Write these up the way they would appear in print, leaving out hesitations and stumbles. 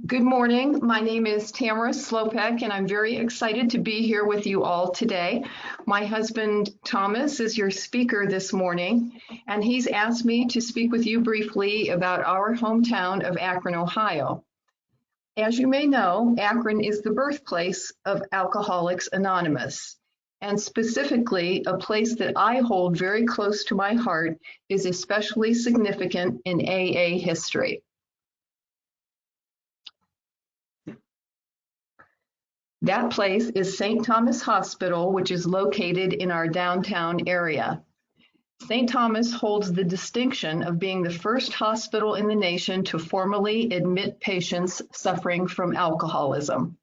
Good morning. My name is Tamera Slopek, and I'm very excited to be here with you all today. My husband, Thomas, is your speaker this morning, and he's asked me to speak with you briefly about our hometown of Akron, Ohio. As you may know, Akron is the birthplace of Alcoholics Anonymous, and specifically, a place that I hold very close to my heart is especially significant in AA history. That place is St. Thomas Hospital, which is located in our downtown area. St. Thomas holds the distinction of being the first hospital in the nation to formally admit patients suffering from alcoholism.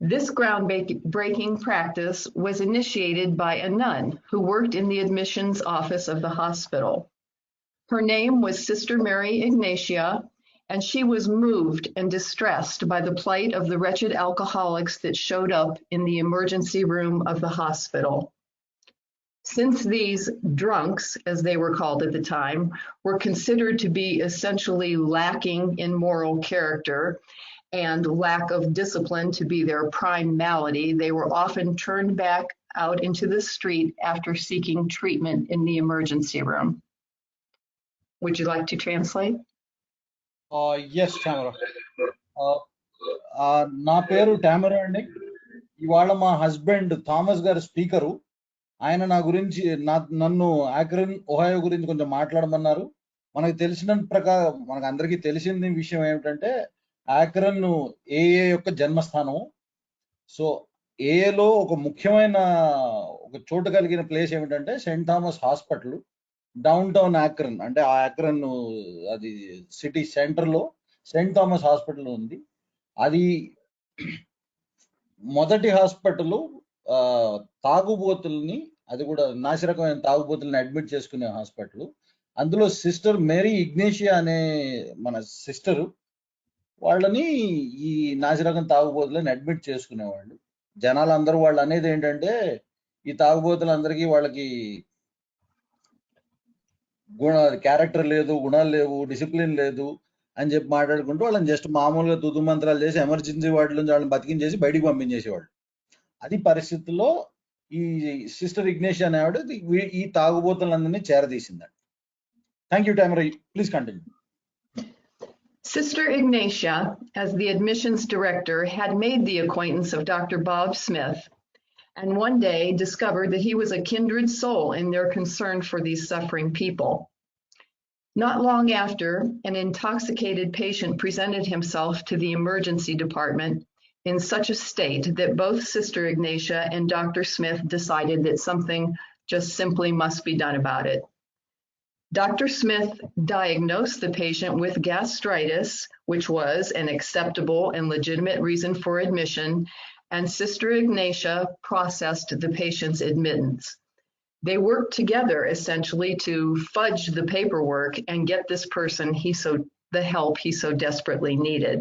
This groundbreaking practice was initiated by a nun who worked in the admissions office of the hospital. Her name was Sister Mary Ignatia, and she was moved and distressed by the plight of the wretched alcoholics that showed up in the emergency room of the hospital. Since these drunks, as they were called at the time, were considered to be essentially lacking in moral character and lack of discipline to be their prime malady, they were often turned back out into the street after seeking treatment in the emergency room. Would you like to translate? Yes, Tamera. నా పేరు టామరా అండి. ఇవాళ మా husband Thomas గారు speaker. ఆయన నా గురించి నన్ను ఆక్రన్ ఒహాయో గురించి కొంచెం మాట్లాడమన్నారు. మనకు తెలిసిన ప్రకారం మనకు అందరికీ తెలిసిన విషయం ఏమిటంటే ఆక్రన్ ఏఏ యొక్క జన్మస్థానం. సో ఏఏలో ఒక ముఖ్యమైన ఒక చోటు కలిగిన ప్లేస్ ఏమిటంటే Saint Thomas hospital, downtown Akron. అంటే ఆ ఆక్రన్ అది సిటీ సెంటర్ లో సెయింట్ థామస్ హాస్పిటల్ ఉంది. అది మొదటి హాస్పిటల్ తాగుబోతుల్ని, అది కూడా నాసిరకమైన తాగుబోతుల్ని అడ్మిట్ చేసుకునే హాస్పిటల్. అందులో సిస్టర్ మేరీ ఇగ్నేషియా అనే మన సిస్టర్ వాళ్ళని ఈ నాసిరకం తాగుబోతులని అడ్మిట్ చేసుకునేవాళ్ళు. జనాలందరూ వాళ్ళు అనేది ఏంటంటే ఈ తాగుబోతులందరికీ వాళ్ళకి క్యారెక్టర్ లేదు, గుణాలు లేవు, డిసిప్లిన్ లేదు అని చెప్పి మాట్లాడుకుంటూ వాళ్ళని జస్ట్ మామూలుగా తుదు మంత్రాలు చేసి ఎమర్జెన్సీ వార్డు నుంచి వాళ్ళని బతికించేసి బయటికి పంపించేసేవాళ్ళు. అది పరిస్థితుల్లో ఈ సిస్టర్ ఇగ్నేషియా అనేవాడు ఈ తాగుబోతులందరినీ చేరదీసిందండి. Thank you Tamara, please continue. Sister Ignatia, as the admissions director, had made the acquaintance of Dr. Bob Smith, and one day discovered that he was a kindred soul in their concern for these suffering people. Not long after, an intoxicated patient presented himself to the emergency department in such a state that both Sister Ignatia and Dr. Smith decided that something just simply must be done about it. Dr. Smith diagnosed the patient with gastritis, which was an acceptable and legitimate reason for admission, and Sister Ignatia processed the patient's admittance. They worked together essentially to fudge the paperwork and get this person the help he so desperately needed.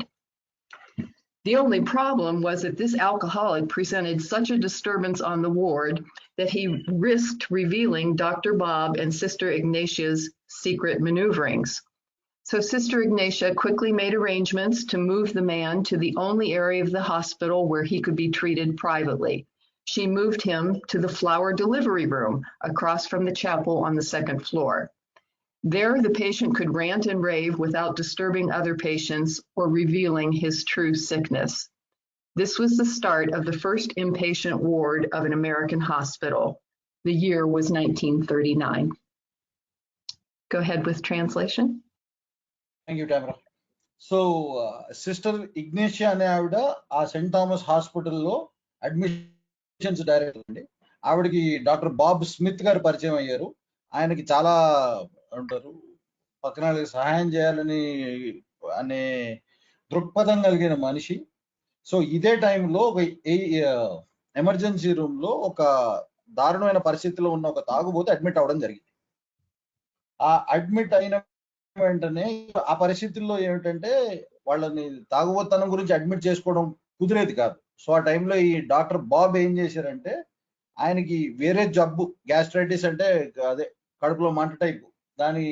The only problem was that this alcoholic presented such a disturbance on the ward that he risked revealing Dr. Bob and Sister Ignatia's secret maneuverings. So Sister Ignatia quickly made arrangements to move the man to the only area of the hospital where he could be treated privately. She moved him to the flower delivery room across from the chapel on the second floor. There, the patient could rant and rave without disturbing other patients or revealing his true sickness. This was the start of the first inpatient ward of an American hospital. The year was 1939. Go ahead with translation. Thank you, Tamara. So, Sister Ignatia అనే ఆవిడ ఆ Saint Thomas హాస్పిటల్లో admissions director అండి. ఆవిడకి doctor Bob Smith గారు పరిచయం అయ్యారు. ఆయనకి చాలా అంటారు పక్కన సహాయం చేయాలని అనే దృక్పథం కలిగిన మనిషి. సో ఇదే టైంలో ఒక ఎమర్జెన్సీ రూమ్ లో ఒక దారుణమైన పరిస్థితిలో ఉన్న ఒక తాగుబోతు అడ్మిట్ అవ్వడం జరిగింది. ఆ అడ్మిట్ అయిన వెంటనే ఆ పరిస్థితుల్లో ఏమిటంటే వాళ్ళని తాగుబోతనం గురించి అడ్మిట్ చేసుకోవడం కుదిరేది కాదు. సో ఆ టైంలో ఈ డాక్టర్ బాబ్ ఏం చేశారంటే ఆయనకి వేరే జబ్బు, గ్యాస్ట్రైటిస్ అంటే అదే కడుపులో మంట టైపు, దాని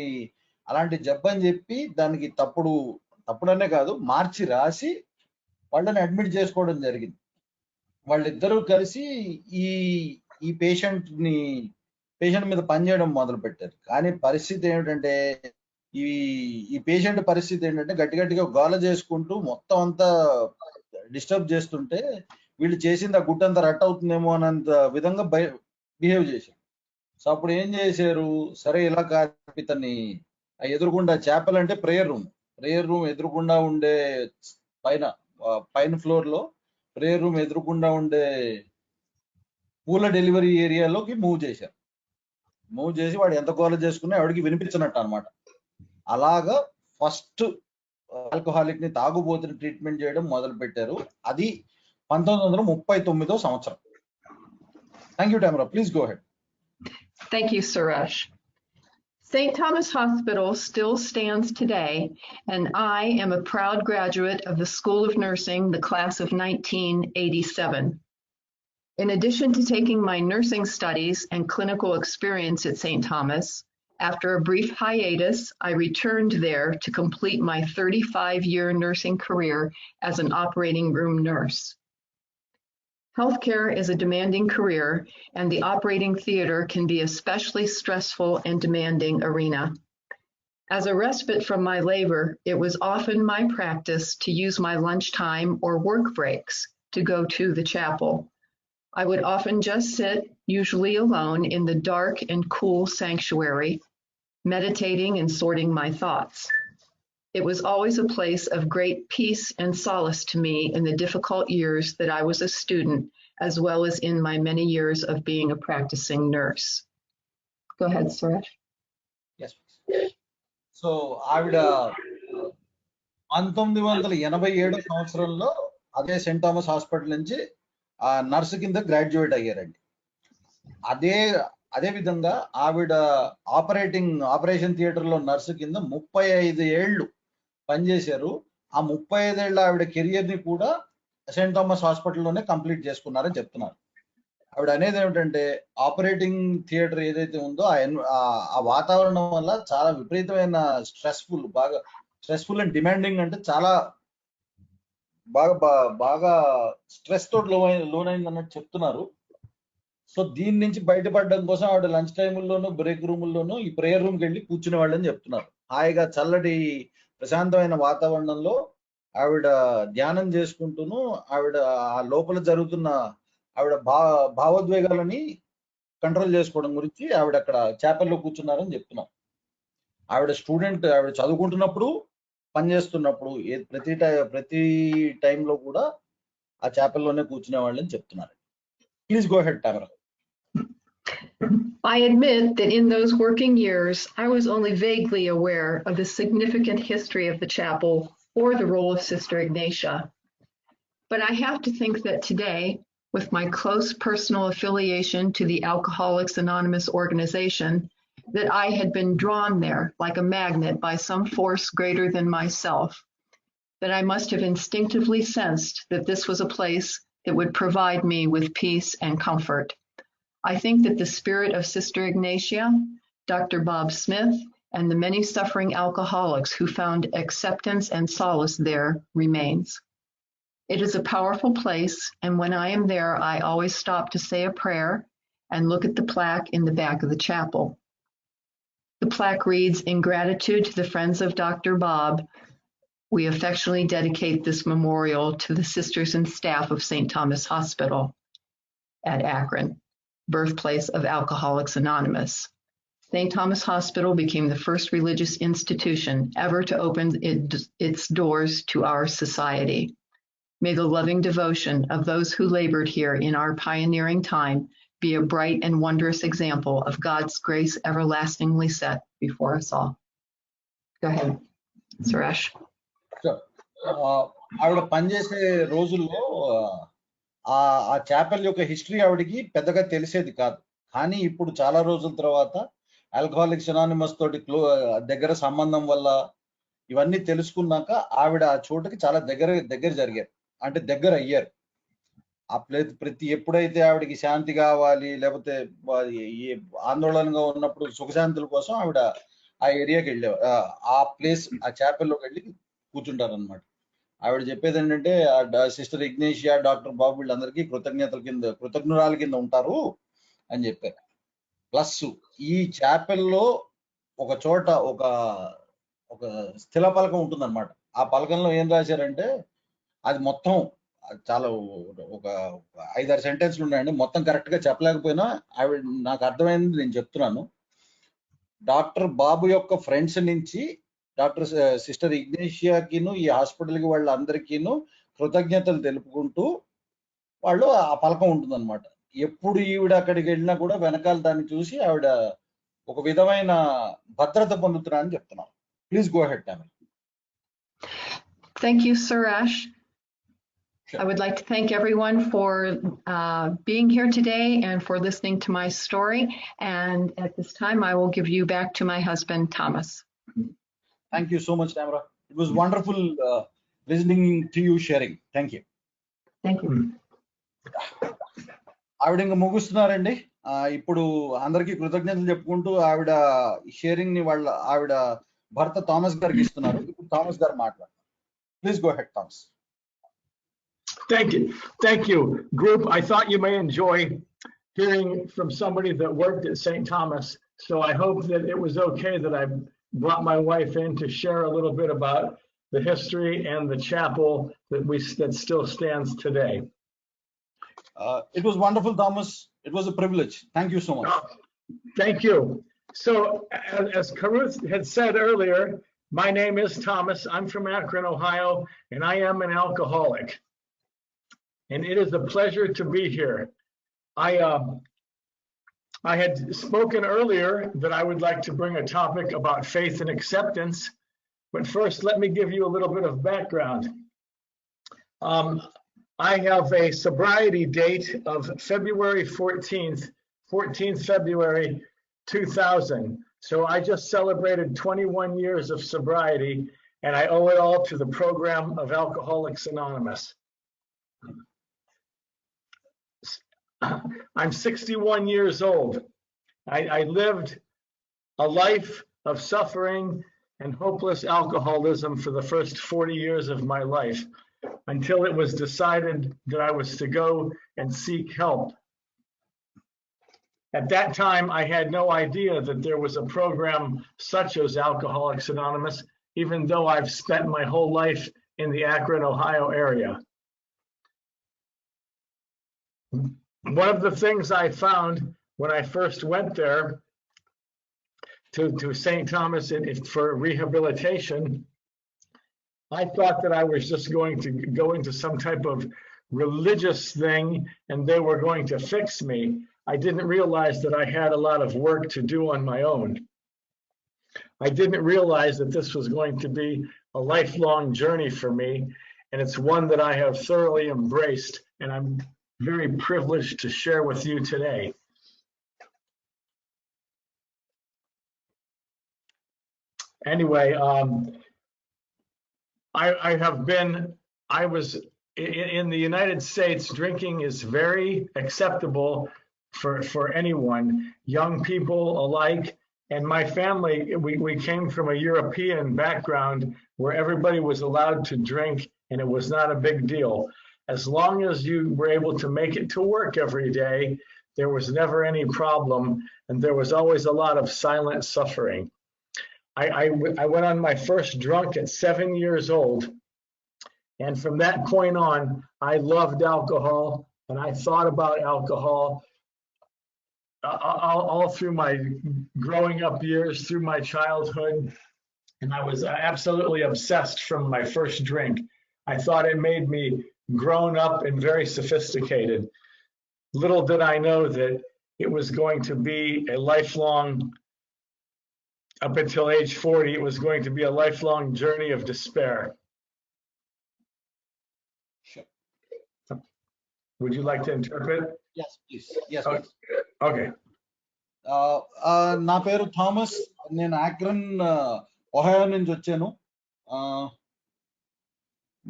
అలాంటి జబ్బు అని చెప్పి దానికి తప్పుడనే కాదు మార్చి రాసి వాళ్ళని అడ్మిట్ చేసుకోవడం జరిగింది. వాళ్ళిద్దరూ కలిసి ఈ ఈ పేషెంట్ మీద పనిచేయడం మొదలు పెట్టారు. కానీ పరిస్థితి ఏమిటంటే ఈ ఈ పేషెంట్ పరిస్థితి ఏంటంటే గట్టిగా గోల చేసుకుంటూ మొత్తం అంతా డిస్టర్బ్ చేస్తుంటే వీళ్ళు చేసింది ఆ గుడ్డంతా రట్ అవుతుందేమో అన్నంత విధంగా బిహేవ్ చేశారు. సో అప్పుడు ఏం చేశారు, సరే ఇలా కాదు ఇతన్ని ఎదురుగుండా చాపెల్ అంటే ప్రేయర్ రూమ్ ఎదురుగుండా ఉండే పైన ఫ్లోర్ లో ప్రేయర్ రూమ్ ఎదురుగుండా ఉండే పూల డెలివరీ ఏరియాలోకి మూవ్ చేసి వాడు ఎంత గోల చేసుకున్నా ఎవడికి వినిపించినట్టు అనమాట. అలాగా ఫస్ట్ ఆల్కహాలిక్ ని తాగుబోతుని ట్రీట్మెంట్ చేయడం మొదలు పెట్టారు. అది 1939 సంవత్సరం. Thank you Tamara, please go ahead. Thank you, Suresh. St. Thomas Hospital still stands today, and I am a proud graduate of the School of Nursing, the class of 1987. In addition to taking my nursing studies and clinical experience at St. Thomas, after a brief hiatus, I returned there to complete my 35-year nursing career as an operating room nurse. Healthcare is a demanding career, and the operating theater can be a especially stressful and demanding arena. As a respite from my labor, it was often my practice to use my lunchtime or work breaks to go to the chapel. I would often just sit, usually alone, in the dark and cool sanctuary, meditating and sorting my thoughts. It was always a place of great peace and solace to me in the difficult years that I was a student, as well as in my many years of being a practicing nurse. Go ahead, Suresh. Yes. So, ఆవిడ 1987 సంవత్సరంలో అదే Saint Thomas hospital నుంచి nurse కింద graduate అయ్యారండి. అదే విధంగా ఆవిడ operation theatre లో నర్సు కింద 35 ఏళ్ళు పనిచేశారు. ఆ 35 ఏళ్ళ ఆవిడ కెరియర్ ని కూడా సెయింట్ థామస్ హాస్పిటల్లోనే కంప్లీట్ చేసుకున్నారని చెప్తున్నారు. ఆవిడ అనేది ఏమిటంటే ఆపరేటింగ్ థియేటర్ ఏదైతే ఉందో ఆ వాతావరణం వల్ల చాలా విపరీతమైన స్ట్రెస్ఫుల్ అండ్ డిమాండింగ్, అంటే చాలా బాగా స్ట్రెస్ తోటి లోనైంది అన్నట్టు చెప్తున్నారు. సో దీని నుంచి బయటపడడం కోసం ఆవిడ లంచ్ టైముల్లోనూ బ్రేక్ రూముల్లోనూ ఈ ప్రేయర్ రూమ్కి వెళ్ళి కూర్చునే వాళ్ళని చెప్తున్నారు. హాయిగా చల్లటి ప్రశాంతమైన వాతావరణంలో ఆవిడ ధ్యానం చేసుకుంటూను ఆవిడ ఆ లోపల జరుగుతున్న ఆవిడ భావోద్వేగాలని కంట్రోల్ చేసుకోవడం గురించి ఆవిడ అక్కడ చాపెల్లో కూర్చున్నారని చెప్తున్నాం. ఆవిడ చదువుకుంటున్నప్పుడు, పనిచేస్తున్నప్పుడు ప్రతి టైంలో కూడా ఆ చాపెల్లోనే కూర్చునే వాళ్ళని చెప్తున్నారు. Please go ahead Tamara. I admit that in those working years, I was only vaguely aware of the significant history of the chapel or the role of Sister Ignatia. But I have to think that today, with my close personal affiliation to the Alcoholics Anonymous organization, that I had been drawn there like a magnet by some force greater than myself, that I must have instinctively sensed that this was a place that would provide me with peace and comfort. I think that the spirit of Sister Ignatia, Dr. Bob Smith, and the many suffering alcoholics who found acceptance and solace there remains. It is a powerful place, and when I am there, I always stop to say a prayer and look at the plaque in the back of the chapel. The plaque reads, "In gratitude to the friends of Dr. Bob, we affectionately dedicate this memorial to the sisters and staff of St. Thomas Hospital at Akron, birthplace of Alcoholics Anonymous. St. Thomas Hospital became the first religious institution ever to open its doors to our society. May the loving devotion of those who labored here in our pioneering time be a bright and wondrous example of God's grace everlastingly set before us all." Go ahead, Suresh. ఆవిడ పనిచేసే రోజుల్లో ఆ Chappell యొక్క history ఆవిడకి పెద్దగా తెలిసేది కాదు. కానీ ఇప్పుడు చాలా రోజుల తర్వాత ఆల్కహాలిక్స్ అనానిమస్ తోటి దగ్గర సంబంధం వల్ల ఇవన్నీ తెలుసుకున్నాక ఆవిడ ఆ చోటుకి చాలా దగ్గర జరిగారు, అంటే దగ్గర అయ్యారు. ఆ ప్లేస్ ఎప్పుడైతే ఆవిడకి శాంతి కావాలి, లేకపోతే ఆందోళనగా ఉన్నప్పుడు సుఖశాంతుల కోసం ఆవిడ ఆ ఏరియాకి వెళ్ళే ఆ ప్లేస్ ఆ చాపెల్లోకి వెళ్ళి కూర్చుంటారు అనమాట. ఆవిడ చెప్పేది ఏంటంటే సిస్టర్ ఇగ్నేషియా, డాక్టర్ బాబు వీళ్ళందరికీ కృతజ్ఞురాల కింద ఉంటారు అని చెప్పారు. ప్లస్ ఈ చాపెల్లో ఒక చోట ఒక ఒక స్థిల పలకం ఉంటుందన్నమాట. ఆ పలకంలో ఏం రాశారంటే అది మొత్తం చాలా ఒక 5-6 సెంటెన్స్లు ఉన్నాయండి. మొత్తం కరెక్ట్ గా చెప్పలేకపోయినా ఆవిడ నాకు అర్థమైంది నేను చెప్తున్నాను. డాక్టర్ బాబు యొక్క ఫ్రెండ్స్ నుంచి సిస్టర్ ఇగ్నేషియాకిను ఈ హాస్పిటల్కి వాళ్ళందరికీను కృతజ్ఞతలు తెలుపుకుంటూ వాళ్ళు ఆ పలకం ఉంటుందన్నమాట. ఎప్పుడు ఈవిడ అక్కడికి వెళ్ళినా కూడా వెనకాల దాన్ని చూసి ఆవిడ ఒక విధమైన భద్రత పొందుతున్నా అని చెప్తున్నాను. Please go head Tommy. Thank you, Suresh. Sure. I would like to thank everyone for being here today and for listening to my story. And at this time, I will give you back to my husband, Thomas. Thank you so much, Tamera. It was wonderful listening to you sharing. Thank you. Thank you. ఆవిడ ఇంకా ముగిస్తున్నారండి. ఇప్పుడు అందరికీ కృతజ్ఞతలు చెప్పుకుంటూ ఆవిడ sharing ని ఆవిడ భర్త థామస్ గారికి ఇస్తున్నారు. ఇప్పుడు థామస్ గారు మాట్లాడతారు. Please go head Thomas. Thank you, group. I thought you may enjoy hearing from somebody that worked at St. Thomas. So I hope that it was okay that I brought my wife in to share a little bit about the history and the chapel that still stands today. It was wonderful, Thomas. It was a privilege. Thank you so much. Thank you. So as Caruth had said earlier, my name is Thomas. I'm from Akron, Ohio, and I am an alcoholic. And it is a pleasure to be here. I had spoken earlier that I would like to bring a topic about faith and acceptance, but first let me give you a little bit of background. I have a sobriety date of February 14th February 2000. So I just celebrated 21 years of sobriety, and I owe it all to the program of Alcoholics Anonymous. I'm 61 years old. I lived a life of suffering and hopeless alcoholism for the first 40 years of my life until it was decided that I was to go and seek help. At that time, I had no idea that there was a program such as Alcoholics Anonymous, even though I've spent my whole life in the Akron, Ohio area. One of the things I found when I first went there to St. Thomas for rehabilitation, I thought that I was just going to go into some type of religious thing and they were going to fix me. I didn't realize that I had a lot of work to do on my own. I didn't realize that this was going to be a lifelong journey for me, and it's one that I have thoroughly embraced, and I'm very privileged to share with you today. Anyway, I was in the United States, drinking is very acceptable for anyone, young people alike. And my family, we came from a European background where everybody was allowed to drink and it was not a big deal. As long as you were able to make it to work every day, there was never any problem, and there was always a lot of silent suffering. I went on my first drunk at 7 years old, and from that point on, I loved alcohol, and I thought about alcohol all through my growing up years, through my childhood, and I was absolutely obsessed from my first drink. I thought it made me grown up and very sophisticated. Little did I know that it was going to be a lifelong, up until age 40, it was going to be a lifelong journey of despair. Sure. Would you like to interpret? Yes, please. Yes, Okay. please. Okay. నా పేరు Thomas. నేను ఆక్రన్ Ohio నుంచి వచ్చాను.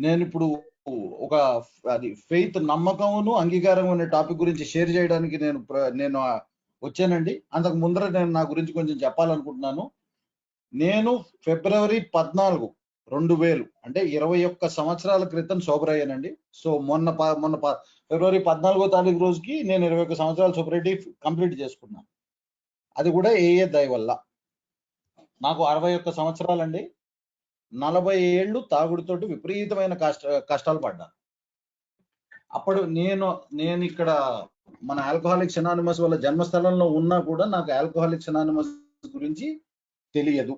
నేను ఇప్పుడు ఒక faith, నమ్మకమును అంగీకారం అనే టాపిక్ గురించి షేర్ చేయడానికి నేను వచ్చానండి. అంతకు ముందర నేను నా గురించి కొంచెం చెప్పాలనుకుంటున్నాను. నేను ఫిబ్రవరి 14, 2000 అంటే 21 సంవత్సరాల క్రితం సోబర్ అయ్యానండి. సో మొన్న ఫిబ్రవరి 14వ తారీఖు రోజుకి నేను 21 సంవత్సరాల సోబరిటీ కంప్లీట్ చేసుకున్నాను. అది కూడా ఏఏ దయ వల్ల. నాకు 61 సంవత్సరాలండి. 40 ఏళ్ళు తాగుడుతోటి విపరీతమైన కష్టాలు పడ్డాను. అప్పుడు నేను ఇక్కడ మన ఆల్కహాలిక్స్ అనానిమస్ వాళ్ళ జన్మస్థలంలో ఉన్నా కూడా నాకు ఆల్కహాలిక్స్ అనానిమస్ గురించి తెలియదు.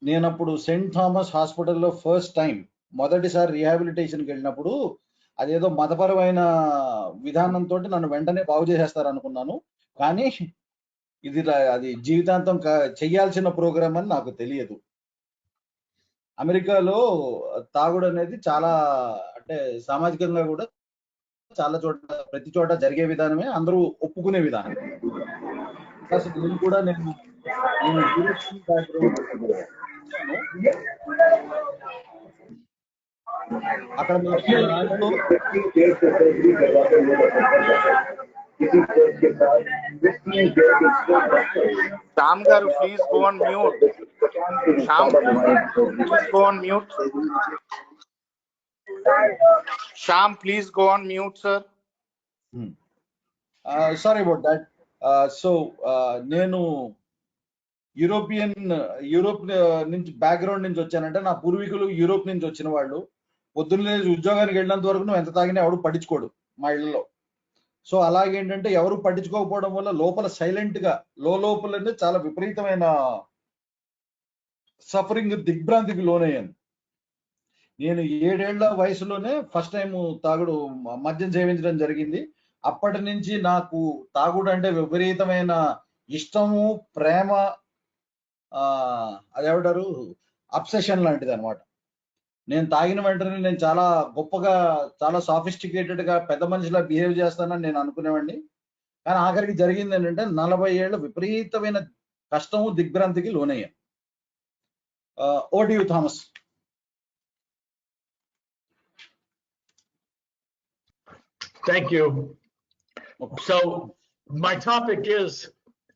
నేను అప్పుడు సెయింట్ థామస్ హాస్పిటల్లో ఫస్ట్ టైం మొదటిసారి రీహాబిలిటేషన్కి వెళ్ళినప్పుడు అదేదో మతపరమైన విధానంతో నన్ను వెంటనే బాగు చేసేస్తారు అనుకున్నాను. కానీ అది జీవితాంతం చెయ్యాల్సిన ప్రోగ్రామ్ అని నాకు తెలియదు. అమెరికాలో తాగుడు అనేది చాలా అంటే సామాజికంగా కూడా చాలా చోట్ల ప్రతి చోట జరిగే విధానమే, అందరూ ఒప్పుకునే విధానం. నేను కూడా నేను అక్కడ Shyam garu, please go on mute. Shyam, please go on mute. Shyam, please go on mute, sir. Sorry about that. నేను యూరోప్ నుంచి బ్యాక్గ్రౌండ్ నుంచి వచ్చానంటే నా పూర్వీకులు యూరోప్ నుంచి వచ్చిన వాళ్ళు. పొద్దున్నే ఉద్యోగానికి వెళ్ళినంత వరకు నువ్వు ఎంత తాగినా ఎవడు పట్టించుకోడు మా ఇళ్లలో. సో అలాగేంటంటే ఎవరు పట్టించుకోకపోవడం వల్ల లోపల సైలెంట్ గా లోపలనే చాలా విపరీతమైన సఫరింగ్, దిగ్భ్రాంతికి లోనయ్యాను. నేను 7 ఏళ్ల వయసులోనే ఫస్ట్ టైం మద్యం సేవించడం జరిగింది. అప్పటి నుంచి నాకు తాగుడు అంటే విపరీతమైన ఇష్టము, ప్రేమ, అదేమంటారు అబ్సెషన్ లాంటిది అనమాట. నేను తాగిన వెంటనే నేను చాలా గొప్పగా, చాలా సాఫిస్టికేటెడ్ గా పెద్ద మనిషిలా బిహేవ్ చేస్తానని నేను అనుకునేవాడిని. కానీ ఆఖరికి జరిగింది ఏంటంటే 40 ఏళ్ళ విపరీతమైన కష్టము, దిగ్భ్రాంతికి లోనయ్యాను. Over to you, Thomas. Thank you. So my topic is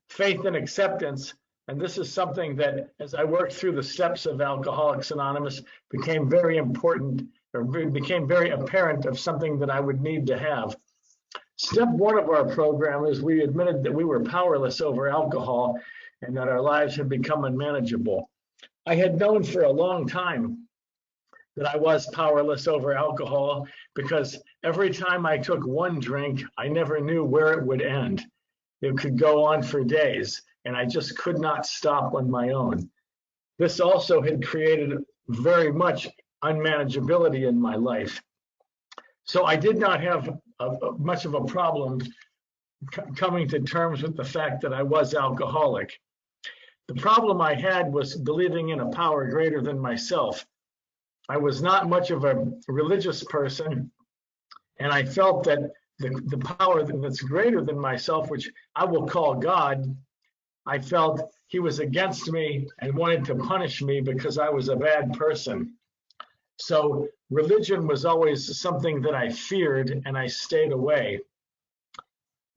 faith and acceptance. And this is something that, as I worked through the steps of Alcoholics Anonymous, became very important, or became very apparent of something that I would need to have. Step 1 of our program is we admitted that we were powerless over alcohol and that our lives had become unmanageable. I had known for a long time that I was powerless over alcohol because every time I took one drink, I never knew where it would end. It could go on for days, and I just could not stop on my own. This also had created very much unmanageability in my life. So I did not have much of a problem coming to terms with the fact that I was alcoholic. The problem I had was believing in a power greater than myself. I was not much of a religious person, and I felt that the power that's greater than myself, which I will call God, I felt he was against me and wanted to punish me because I was a bad person. So religion was always something that I feared, and I stayed away.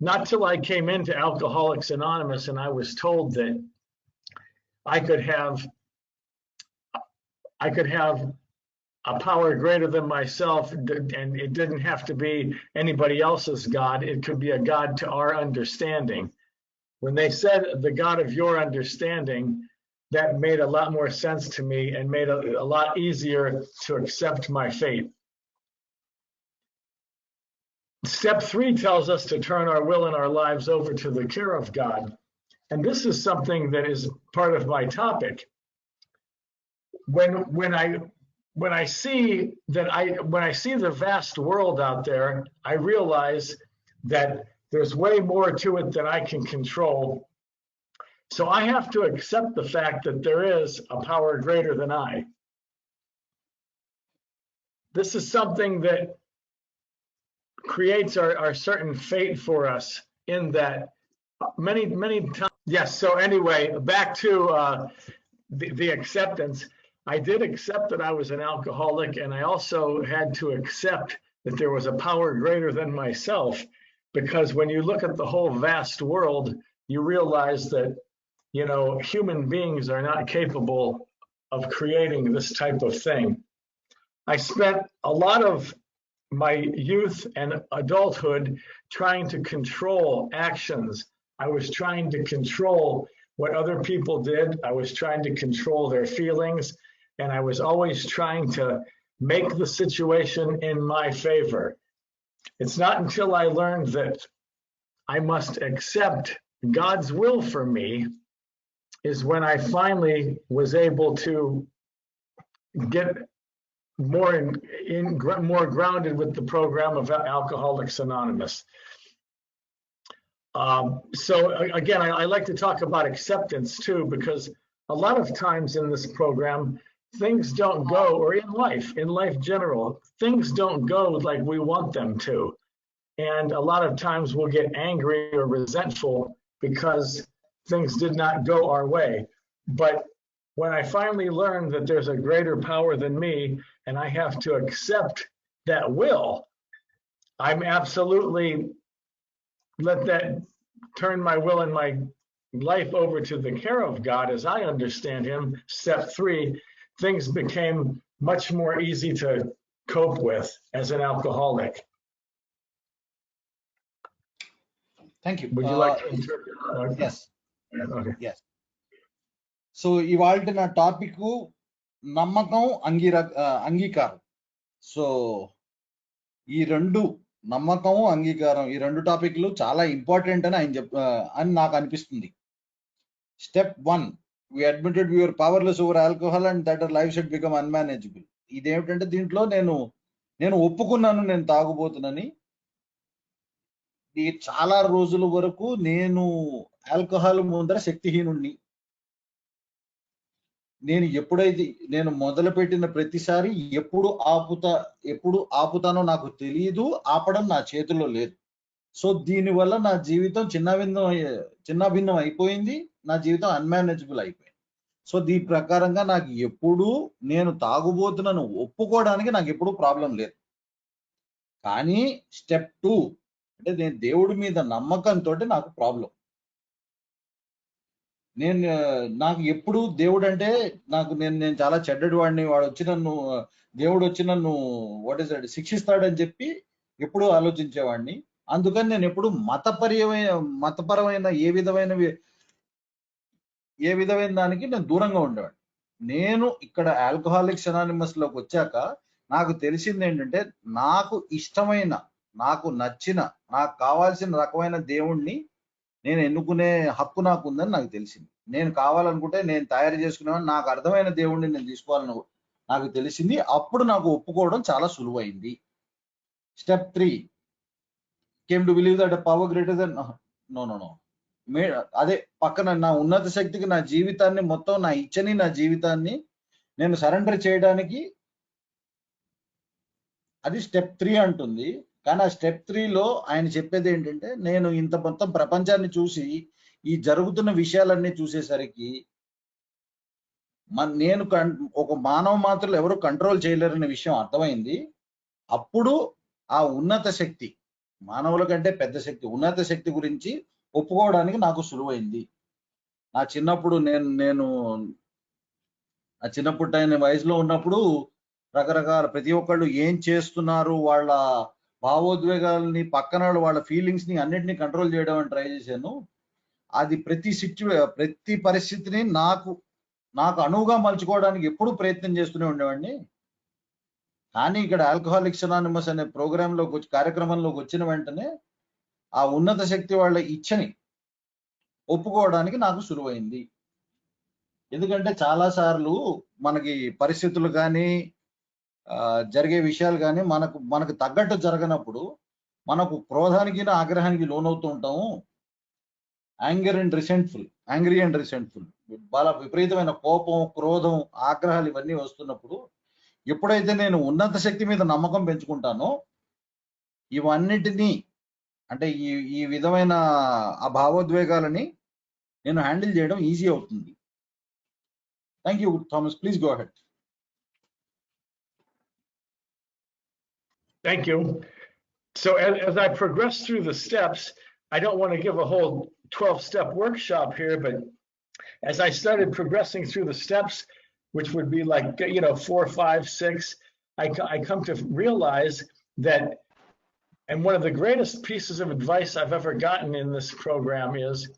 Not till I came into Alcoholics Anonymous and I was told that I could have a power greater than myself, and it didn't have to be anybody else's God. It could be a God to our understanding. When they said the God of your understanding, that made a lot more sense to me and made it a lot easier to accept my faith. Step 3 tells us to turn our will and our lives over to the care of God. And this is something that is part of my topic. When I see the vast world out there, I realize that there's way more to it than I can control. So I have to accept the fact that there is a power greater than I. This is something that creates our certain fate for us, in that many times. Yes, so anyway, back to the acceptance. I did accept that I was an alcoholic, and I also had to accept that there was a power greater than myself, because when you look at the whole vast world, you realize that human beings are not capable of creating this type of thing. I spent a lot of my youth and adulthood trying to control actions. I was trying to control what other people did. I was trying to control their feelings, and I was always trying to make the situation in my favor. It's not until I learned that I must accept God's will for me is when I finally was able to get more grounded with the program of Alcoholics Anonymous. So again, I like to talk about acceptance too, because a lot of times in this program, things don't go, or in life general, things don't go like we want them to. And a lot of times we'll get angry or resentful because things did not go our way. But when I finally learned that there's a greater power than me and I have to accept that will, I'm absolutely let that turn my will and my life over to the care of God as I understand him. Step 3, things became much more easy to cope with as an alcoholic. Thank you. Would you like to interpret? Yes. Okay. Yes. So ఇవాళ నా topic నమ్మకం అంగీకారం. So ఈ రెండు, నమ్మకం అంగీకారం, ఈ రెండు టాపిక్లు చాలా ఇంపార్టెంట్ అని అని నాకు అనిపిస్తుంది. Step 1, we admitted we were powerless over alcohol and that our life should become unmanageable. ఇదేమిటంటే దీంట్లో నేను ఒప్పుకున్నాను నేను తాగుబోతున్నానని. చాలా రోజుల వరకు నేను ఆల్కహాల్ ముందర శక్తిహీనుణ్ణి. నేను మొదలుపెట్టిన ప్రతిసారి ఎప్పుడు ఆపుతానో నాకు తెలియదు, ఆపడం నా చేతిలో లేదు. సో దీనివల్ల నా జీవితం చిన్నాభిన్నం అయిపోయింది, నా జీవితం అన్మేనేజబుల్ అయిపోయింది. సో దీని ప్రకారంగా నాకు ఎప్పుడు నేను తాగుబోతున్నాను ఒప్పుకోవడానికి నాకు ఎప్పుడు ప్రాబ్లం లేదు. కానీ స్టెప్ 2 అంటే నేను దేవుడి మీద నమ్మకంతో నాకు ప్రాబ్లం. నాకు ఎప్పుడు దేవుడు అంటే నేను చాలా చెడ్డడి వాడిని, దేవుడు వచ్చి నన్ను శిక్షిస్తాడని చెప్పి ఎప్పుడు ఆలోచించేవాడిని. అందుకని నేను ఎప్పుడు మతపరమైన ఏ విధమైన దానికి నేను దూరంగా ఉండేవాడిని. నేను ఇక్కడ ఆల్కహాలిక్స్ అనానిమస్ లోకి వచ్చాక నాకు తెలిసింది ఏంటంటే, నాకు ఇష్టమైన, నాకు నచ్చిన, నాకు కావాల్సిన రకమైన దేవుణ్ణి నేను ఎన్నుకునే హక్కు నాకు ఉందని నాకు తెలిసింది. నేను కావాలనుకుంటే నేను తయారు చేసుకునేవాడిని, నాకు అర్థమైన దేవుణ్ణి నేను తీసుకోవాలని నాకు తెలిసింది. అప్పుడు నాకు ఒప్పుకోవడం చాలా సులువైంది. Step 3, came to believe that power greater than no అదే పక్కన నా ఉన్నత శక్తికి నా జీవితాన్ని మొత్తం, నా ఇచ్చని, నా జీవితాన్ని నేను సరెండర్ చేయడానికి, అది స్టెప్ 3 అంటుంది. కానీ ఆ స్టెప్ 3లో ఆయన చెప్పేది ఏంటంటే, నేను ఇంత మొత్తం ప్రపంచాన్ని చూసి ఈ జరుగుతున్న విషయాలన్నీ చూసేసరికి నేను ఒక మానవ మాత్రలు ఎవరు కంట్రోల్ చేయలేరనే విషయం అర్థమైంది. అప్పుడు ఆ ఉన్నత శక్తి, మానవుల కంటే పెద్ద శక్తి, ఉన్నత శక్తి గురించి ఒప్పుకోవడానికి నాకు సులువైంది. నా చిన్నప్పుడు వయసులో ఉన్నప్పుడు రకరకాల ప్రతి ఒక్కళ్ళు ఏం చేస్తున్నారు, వాళ్ళ భావోద్వేగాల్ని, పక్కన వాళ్ళ ఫీలింగ్స్ ని అన్నిటినీ కంట్రోల్ చేయడం అని ట్రై చేశాను. అది ప్రతి పరిస్థితిని నాకు అనువుగా మలుచుకోవడానికి ఎప్పుడు ప్రయత్నం చేస్తూనే ఉండేవాడిని. కానీ ఇక్కడ ఆల్కహాలిక్స్ అనానిమస్ అనే కార్యక్రమంలోకి వచ్చిన వెంటనే ఆ ఉన్నత శక్తి వాళ్ళ ఇచ్చని ఒప్పుకోవడానికి నాకు సులువైంది. ఎందుకంటే చాలా సార్లు మనకి పరిస్థితులు కానీ జరిగే విషయాలు కానీ మనకు తగ్గట్టు జరగనప్పుడు మనకు క్రోధానికి, ఆగ్రహానికి లోనవుతూ ఉంటాము. యాంగ్రీ అండ్ రిసెంట్ఫుల్, చాలా విపరీతమైన కోపం, క్రోధం, ఆగ్రహాలు ఇవన్నీ వస్తున్నప్పుడు, ఎప్పుడైతే నేను ఉన్నత శక్తి మీద నమ్మకం పెంచుకుంటానో, ఇవన్నిటినీ అంటే ఈ విధమైన ఆ భావోద్వేగాలని నేను హ్యాండిల్ చేయడం ఈజీ అవుతుంది. Thank you Thomas, please go ahead. Thank you. So as I progress through the steps, I don't want to give a whole 12-step workshop here, but as I started progressing through the steps, which would be like, 4, 5, 6, I come to realize that, and one of the greatest pieces of advice I've ever gotten in this program is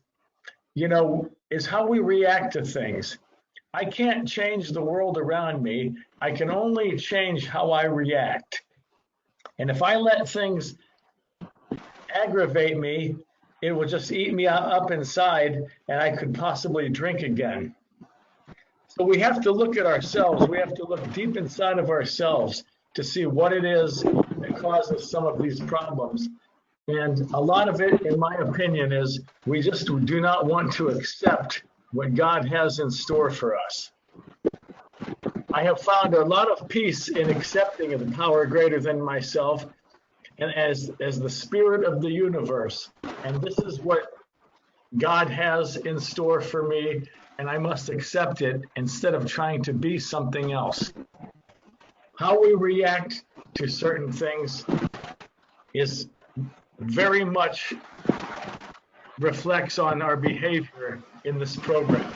how we react to things. I can't change the world around me. I can only change how I react. And if I let things aggravate me, it will just eat me up inside, and I could possibly drink again. So we have to look at ourselves. We have to look deep inside of ourselves to see what it is that causes some of these problems. And a lot of it, in my opinion, is we just do not want to accept what God has in store for us. I have found a lot of peace in accepting the power greater than myself and as the spirit of the universe. And this is what God has in store for me, and I must accept it instead of trying to be something else. How we react to certain things is very much reflects on our behavior in this program.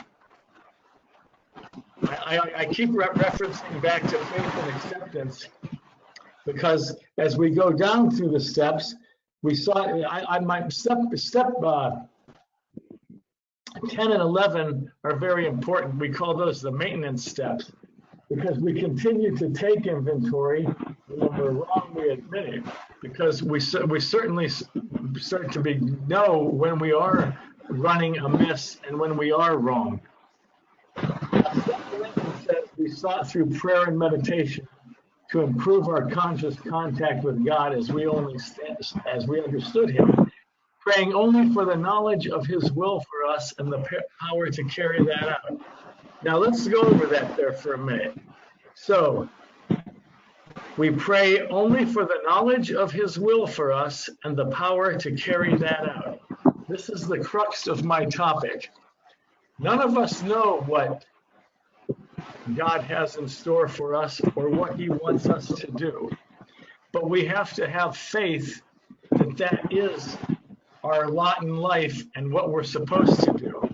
I keep referencing back to faith and acceptance because as we go down through the steps, we saw on my step 10 and 11 are very important. We call those the maintenance steps because we continue to take inventory. When we're wrong, we admit it, because we certainly start to know when we are running amiss and when we are wrong. We sought through prayer and meditation to improve our conscious contact with God as we understood Him, praying only for the knowledge of His will for us and the power to carry that out. Now let's go over that there for a minute. So we pray only for the knowledge of His will for us and the power to carry that out. This is the crux of my topic. None of us know what God has in store for us or what He wants us to do. But we have to have faith that that is our lot in life and what we're supposed to do.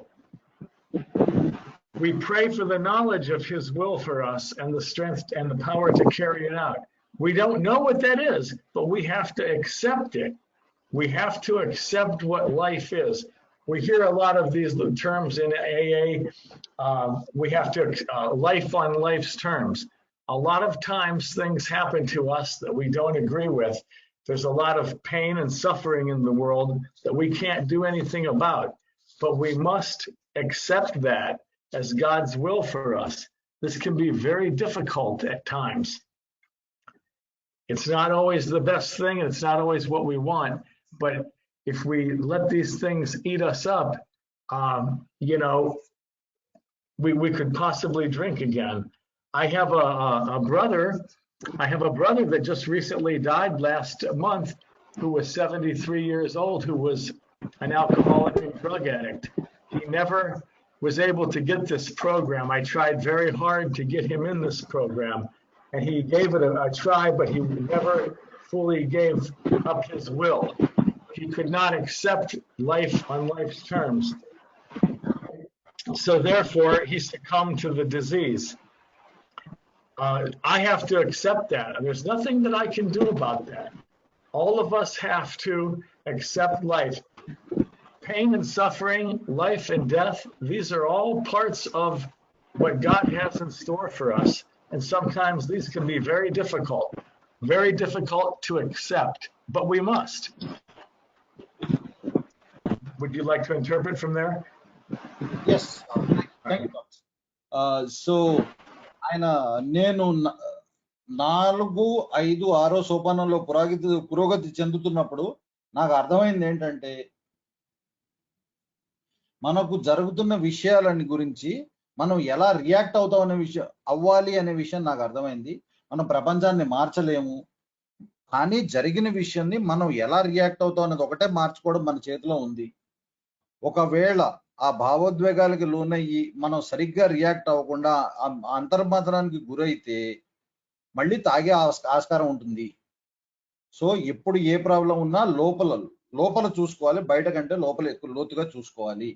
We pray for the knowledge of His will for us and the strength and the power to carry it out. We don't know what that is, but we have to accept it. We have to accept what life is. We hear a lot of these terms in AA. We have to life on life's terms. A lot of times things happen to us that we don't agree with. There's a lot of pain and suffering in the world that we can't do anything about, but we must accept that as God's will for us. This can be very difficult at times. It's not always the best thing, and it's not always what we want, but if we let these things eat us up, we could possibly drink again. I have a brother that just recently died last month, who was 73 years old, who was an alcoholic and drug addict. He never was able to get this program. I tried very hard to get him in this program, and he gave it a try, but he never fully gave up his will. He could not accept life on life's terms. So therefore, he succumbed to the disease. I have to accept that. There's nothing that I can do about that. All of us have to accept life. Pain and suffering, life and death, these are all parts of what God has in store for us. And sometimes these can be very difficult to accept, but we must. Would you like to interpret from there? Yes, thank you. So ఆయన నేను 4, 5, 6 సోపానంలో పురోగతి చెందుతున్నప్పుడు నాకు అర్థమైంది ఏంటంటే, మనకు జరుగుతున్న విషయాలని గురించి మనం ఎలా రియాక్ట్ అవుతాం అవ్వాలి అనే విషయం నాకు అర్థమైంది. మనం ప్రపంచాన్ని మార్చలేము, కానీ జరిగిన విషయాన్ని మనం ఎలా రియాక్ట్ అవుతాం అనేది ఒకటే మార్చుకోవడం మన చేతిలో ఉంది. ఒకవేళ ఆ భావోద్వేగాలకి లోనయ్యి మనం సరిగ్గా రియాక్ట్ అవ్వకుండా అంతర్మతనానికి గురైతే మళ్ళీ తాగే ఆస్కారం ఉంటుంది. సో ఎప్పుడు ఏ ప్రాబ్లం ఉన్నా లోపల చూసుకోవాలి, బయట కంటే లోపల ఎక్కువ లోతుగా చూసుకోవాలి.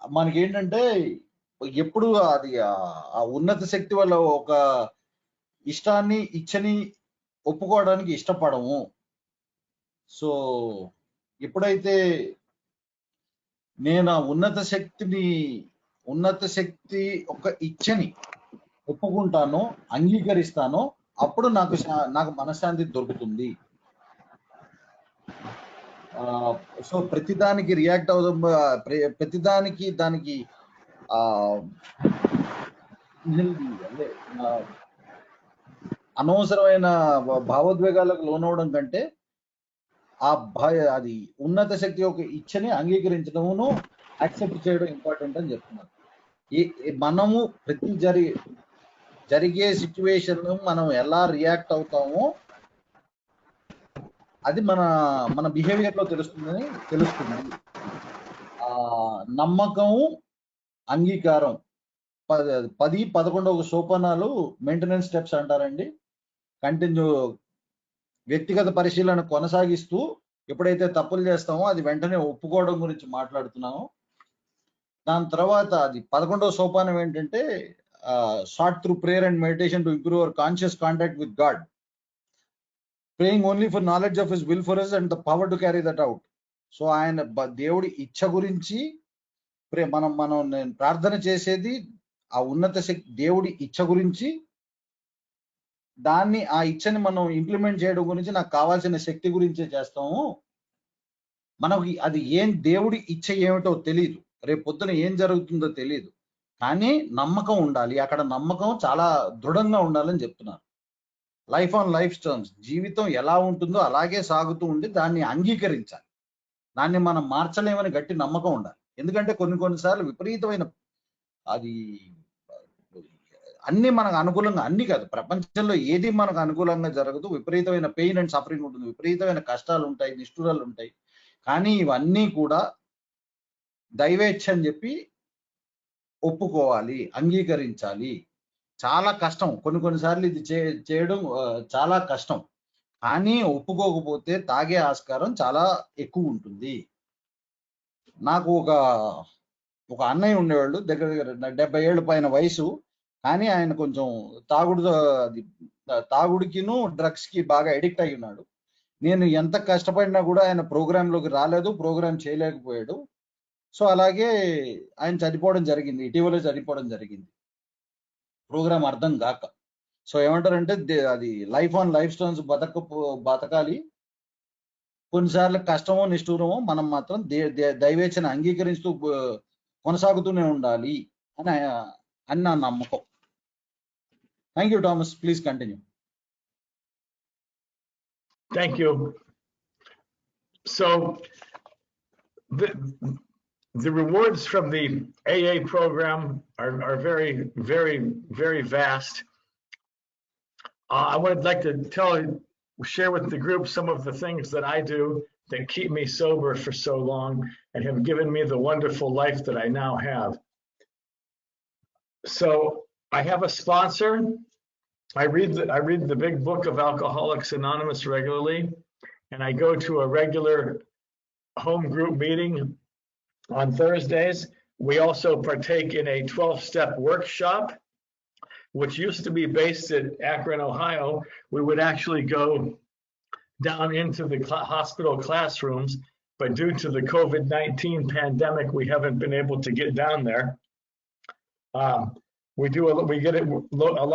మనకేంటంటే ఎప్పుడు అది ఆ ఉన్నత శక్తి వల్ల ఒక ఇష్టాన్ని ఇచ్చని ఒప్పుకోవడానికి ఇష్టపడము. సో ఎప్పుడైతే నేను ఆ ఉన్నత శక్తి ఒక ఇచ్చని ఒప్పుకుంటానో, అంగీకరిస్తానో, అప్పుడు నాకు మనశ్శాంతి దొరుకుతుంది. సో ప్రతిదానికి రియాక్ట్ అవుదాం, ప్రతిదానికి దానికి ఆ అంటే అనవసరమైన భావోద్వేగాలకు లోనవడం కంటే అది ఉన్నత శక్తి యొక్క ఇచ్చని అంగీకరించడమును యాక్సెప్ట్ చేయడం ఇంపార్టెంట్ అని చెప్తున్నారు. మనము ప్రతి జరిగే సిచ్యువేషన్ మనం ఎలా రియాక్ట్ అవుతామో అది మన బిహేవియర్ లో తెలుస్తుంది. నమ్మకం, అంగీకారం 10-11 సోపానాలు మెయింటెనెన్స్ స్టెప్స్ అంటారండి. కంటిన్యూ వ్యక్తిగత పరిశీలన కొనసాగిస్తూ ఎప్పుడైతే తప్పులు చేస్తామో అది వెంటనే ఒప్పుకోవడం గురించి మాట్లాడుతున్నామో, దాని తర్వాత అది 11వ సోపానం ఏంటంటే sought through prayer and meditation to improve our conscious contact with God, praying only for knowledge of his will for us and the power to carry that out. So ఆయన దేవుడి ఇచ్చ గురించి నేను ప్రార్థన చేసేది ఆ ఉన్నత శక్తి దేవుడి ఇచ్చ గురించి, ఆ ఇచ్చని మనం ఇంప్లిమెంట్ చేయడం గురించి, నాకు కావాల్సిన శక్తి గురించే చేస్తాము. మనకి అది దేవుడి ఇచ్చ ఏమిటో తెలియదు, రేపు పొద్దున ఏం జరుగుతుందో తెలియదు, కానీ నమ్మకం ఉండాలి. అక్కడ నమ్మకం చాలా దృఢంగా ఉండాలని చెప్తున్నారు. లైఫ్ ఆన్ లైఫ్ టర్మ్స్, జీవితం ఎలా ఉంటుందో అలాగే సాగుతూ ఉండి దాన్ని అంగీకరించాలి. దాన్ని మనం మార్చలేమని గట్టి నమ్మకం ఉండాలి. ఎందుకంటే కొన్నిసార్లు విపరీతమైన అది అన్ని మనకు అనుకూలంగా, అన్ని కాదు, ప్రపంచంలో ఏది మనకు అనుకూలంగా జరగదు. విపరీతమైన పెయిన్ అండ్ సఫరింగ్ ఉంటుంది, విపరీతమైన కష్టాలు ఉంటాయి, నిష్ఠురాలు ఉంటాయి. కానీ ఇవన్నీ కూడా దైవేచ్ఛ అని చెప్పి ఒప్పుకోవాలి, అంగీకరించాలి. చాలా కష్టం, కొన్నిసార్లు ఇది చేయడం చాలా కష్టం. కానీ ఒప్పుకోకపోతే తాగే ఆస్కారం చాలా ఎక్కువ ఉంటుంది. నాకు ఒక అన్నయ్య ఉండేవాళ్ళు, దగ్గర 70 ఏళ్ళ పైన వయసు. కానీ ఆయన కొంచెం తాగుడికిను డ్రగ్స్ కి బాగా అడిక్ట్ అయి ఉన్నాడు. నేను ఎంత కష్టపడినా కూడా ఆయన ప్రోగ్రామ్ లోకి రాలేదు, ప్రోగ్రామ్ చేయలేకపోయాడు. సో అలాగే ఆయన చనిపోవడం జరిగింది, ఇటీవల చనిపోవడం జరిగింది, ప్రోగ్రామ్ అర్థం కాక. సో ఏమంటారంటే అది లైఫ్ ఆన్ లైఫ్ స్టైల్స్ బతకాలి. కొన్నిసార్లు కష్టమో నిష్ఠూరమో మనం మాత్రం దైవేచ్ఛను అంగీకరిస్తూ కొనసాగుతూనే ఉండాలి అని నా నమ్మకం. Thank you Thomas, please continue. Thank you. So the rewards from the AA program are very, very, very vast. I would like to share with the group some of the things that I do that keep me sober for so long and have given me the wonderful life that I now have. So I have a sponsor. I read the big book of Alcoholics Anonymous regularly, and I go to a regular home group meeting on Thursdays. We also partake in a 12-step workshop, which used to be based at Akron, Ohio. We would actually go down into the hospital classrooms, but due to the COVID-19 pandemic, we haven't been able to get down there. A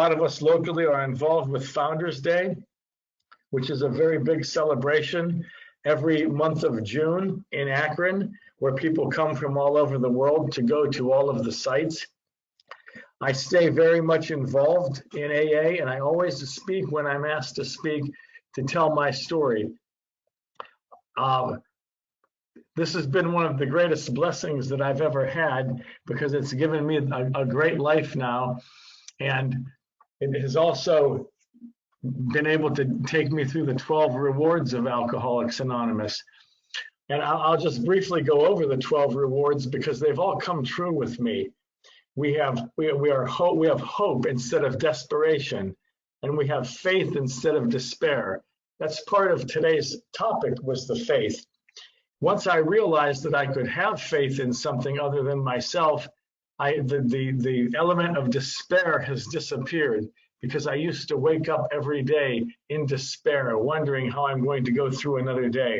lot of us locally are involved with Founders Day, which is a very big celebration every month of June in Akron, where people come from all over the world to go to all of the sites. I stay very much involved in AA, and I always speak when I'm asked to speak to tell my story. This has been one of the greatest blessings that I've ever had, because it's given me a great life now, and it has also been able to take me through the 12 rewards of Alcoholics Anonymous. And I'll just briefly go over the 12 rewards because they've all come true with me. We have hope instead of desperation, and we have faith instead of despair. That's part of today's topic, was the faith. once I realized that I could have faith in something other than myself, the element of despair has disappeared, because I used to wake up every day in despair, wondering how I'm going to go through another day.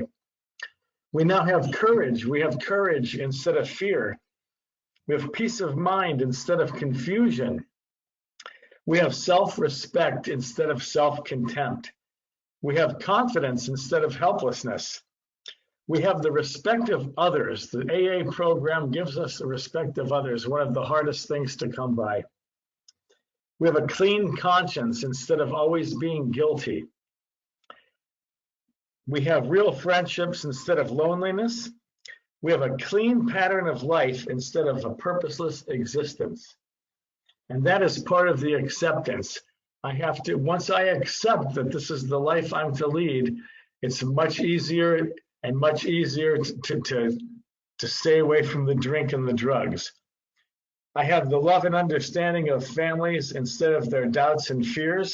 We now have courage. We have courage instead of fear. We have peace of mind instead of confusion. We have self-respect instead of self-contempt. We have confidence instead of helplessness. We have the respect of others. The AA program gives us the respect of others, one of the hardest things to come by. We have a clean conscience instead of always being guilty. We have real friendships instead of loneliness. We have a clean pattern of life instead of a purposeless existence. And that is part of the acceptance. I have to, once I accept that this is the life I'm to lead, it's much easier and much easier to stay away from the drink and the drugs. I have the love and understanding of families instead of their doubts and fears.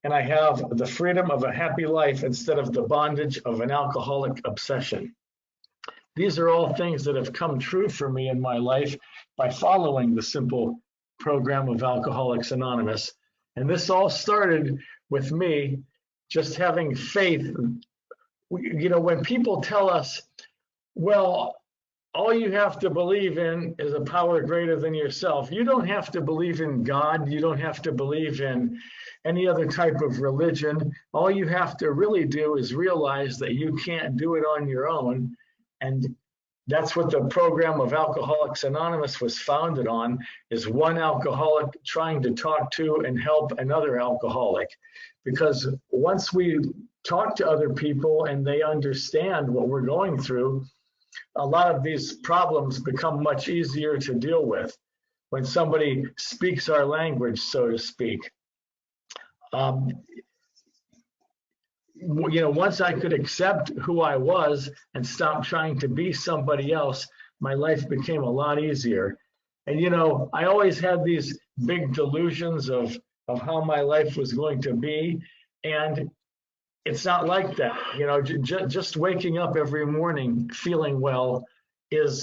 And I have the freedom of a happy life instead of the bondage of an alcoholic obsession. These are all things that have come true for me in my life by following the simple program of Alcoholics Anonymous. And this all started with me just having faith. You know, when people tell us, well, all you have to believe in is a power greater than yourself. You don't have to believe in God. You don't have to believe in any other type of religion. All you have to really do is realize that you can't do it on your own. And that's what the program of Alcoholics Anonymous was founded on, is one alcoholic trying to talk to and help another alcoholic. Because once we talk to other people and they understand what we're going through, a lot of these problems become much easier to deal with when somebody speaks our language, so to speak. You know, once I could accept who I was and stop trying to be somebody else, my life became a lot easier. And, you know, I always had these big delusions of how my life was going to be. And it's not like that. You know, just waking up every morning feeling well is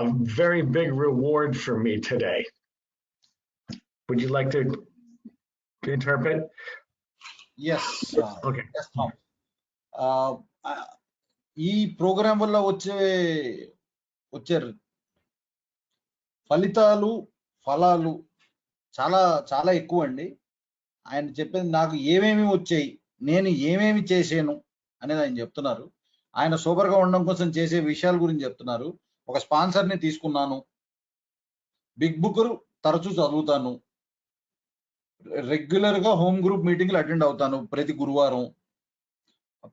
a very big reward for me today. Would you like to interpret? Yes. Okay. Yes, Tom. ఈ programme వల్ల వచ్చే ఫలాలు చాలా చాలా ఎక్కువ అండి. ఆయన చెప్పేది నాకు ఏమేమి వచ్చాయి, నేను ఏమేమి చేశాను అనేది ఆయన చెప్తున్నారు. ఆయన సూపర్ గా ఉండడం కోసం చేసే విషయాల గురించి చెప్తున్నారు. ఒక స్పాన్సర్ ని తీసుకున్నాను, బిగ్ బుక్ తరచూ చదువుతాను, రెగ్యులర్ గా హోమ్ గ్రూప్ మీటింగ్లు అటెండ్ అవుతాను ప్రతి గురువారం,